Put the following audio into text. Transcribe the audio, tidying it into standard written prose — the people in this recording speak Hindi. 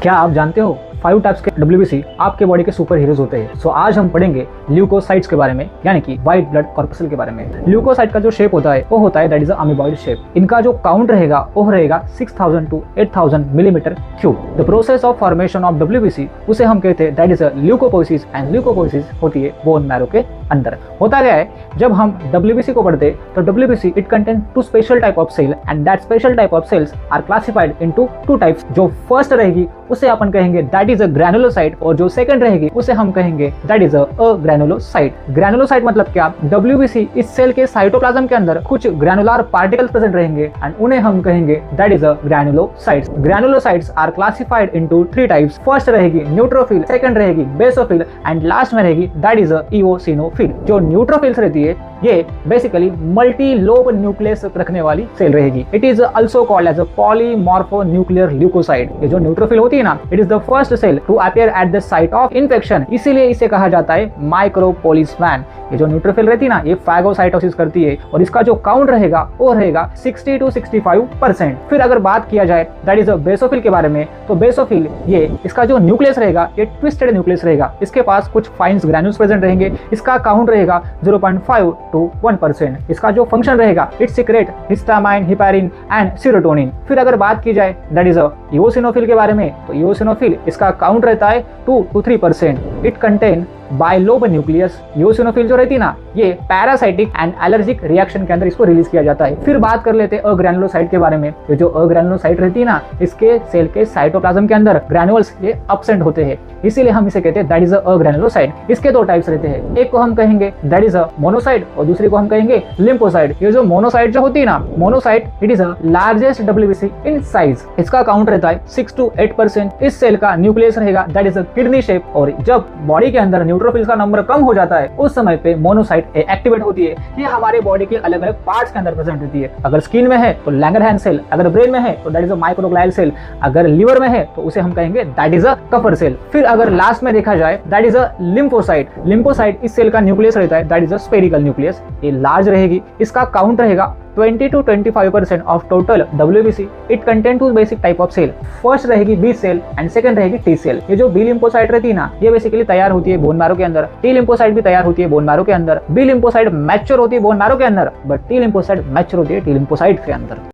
क्या आप जानते हो 5 टाइप्स के WBC आपके बॉडी के सुपर हीरोज होते हैं। सो आज हम पढ़ेंगे ल्यूकोसाइट्स के बारे में, यानी कि व्हाइट ब्लड कॉर्पसल के बारे में। ल्यूकोसाइट का जो शेप होता है वो होता है दैट इज अमीबॉइड शेप। इनका जो काउंट रहेगा वो रहेगा 6000 to 8000 millimetre cube. The process of formation of WBC उसे हम कहते हैं that is leukopoiesis, and leukopoiesis होती है बोन मैरो के अंदर। होता क्या है, जब हम WBC को पढ़ते तो WBC it contain 2 special type of cell, and that special type of cells are classified into 2 types. जो फर्स्ट रहेगी उसे अपन कहेंगे दैट इज अ ग्रैनुलोसाइट, और जो सेकंड रहेगी उसे हम कहेंगे that is a granulocyte. Granulocyte मतलब क्या? WBC इस सेल के साइटोप्लाज्म के अंदर कुछ ग्रैनुलर पार्टिकल्स प्रेजेंट रहेंगे एंड उन्हें हम कहेंगे that is a granulocytes. Granulocytes are classified into 3 types. First रहेगी न्यूट्रोफिल, सेकंड रहेगी बेसोफिल, एंड लास्ट में रहेगी दैट इज अ इओसिनोफिल। जो न्यूट्रोफिल्स रहती है ये बेसिकली मल्टी लोब न्यूक्लियस रखने वाली सेल रहेगी। It is also called as a polymorphonuclear leukocyte. ये जो न्यूट्रोफिल होती है ना, it is the first cell to appear at the site of infection, इसीलिए इसे कहा जाता है माइक्रोपोलिसमैन। ये जो न्यूट्रोफिल रहती है ना, ये फैगोसाइटोसिस करती है और इसका जो काउंट रहेगा वो रहेगा 60 to 65%। फिर अगर बात किया जाए दैट इज अ बेसोफिल के बारे में, तो बेसोफिल ये इसका जो न्यूक्लियस रहेगा ये ट्विस्टेड न्यूक्लियस रहेगा। इसके पास कुछ फाइन्स ग्रैन्यूल्स प्रेजेंट रहेंगे। इसका काउंट रहेगा 0.5 to 1%। इसका जो फंक्शन रहेगा it secret histamine, heparin and serotonin. फिर अगर बात की जाए दैट इज अ इओसिनोफिल के बारे में, तो इओसिनोफिल इसका काउंट रहता है 2 to 3%। It contain bilobe nucleus. Eosinophil जो रहती है ना, ये पैरासाइटिक एंड एलर्जिक रिएक्शन के अंदर इसको रिलीज किया जाता है। फिर बात कर लेते हैं अग्रैनुलोसाइट के बारे में। ये जो अग्रैनुलोसाइट रहती है ना, इसके सेल के साइटोप्लाज्म के अंदर ग्रैन्युल्स ये एब्सेंट होते हैं, इसीलिए हम इसे कहते हैं दैट इज अग्रैनुलोसाइट। इसके 2 टाइप्स रहते हैं, एक को हम कहेंगे दैट इज अ मोनोसाइट और दूसरे को हम कहेंगे लिम्फोसाइट। ये जो मोनोसाइट जो होती है ना, monocyte it is a largest WBC in size. इसका काउंट रहता है 6 to 8%। इस सेल का न्यूक्लियस रहेगा that is a kidney shape, और जब बॉडी के अंदर न्यूट्रोफिल्स का नंबर कम हो जाता है उस समय पे मोनोसाइट एक्टिवेट होती है। ये हमारे बॉडी के अलग अलग पार्ट्स के अंदर प्रेजेंट रहती है। अगर स्किन में है तो लैंगरहैंस सेल, अगर ब्रेन में है तो that is a microglial cell, अगर लिवर में है तो उसे हम कहेंगे that is a Kupffer cell. फिर अगर लास्ट में देखा जाए that is a lymphocyte. Lymphocyte इस सेल का न्यूक्लियस रहता है that is a spherical nucleus. ये लार्ज रहेगी। इसका काउंट रहेगा 20 to 25% of total WBC। It contain 2 basic type of cell. First रहेगी B सेल एंड सेकंड रहेगी T सेल। ये जो B लिम्फोसाइट रहती है ना, ये बेसिकली तैयार होती है बोन मैरो के अंदर। T लिम्फोसाइट भी तैयार होती है बोन मैरो के अंदर। B लिम्फोसाइट मैच्योर होती है बोन मैरो के अंदर, बट T लिम्फोसाइट मैच्योर होती है T लिम्फोसाइट के अंदर।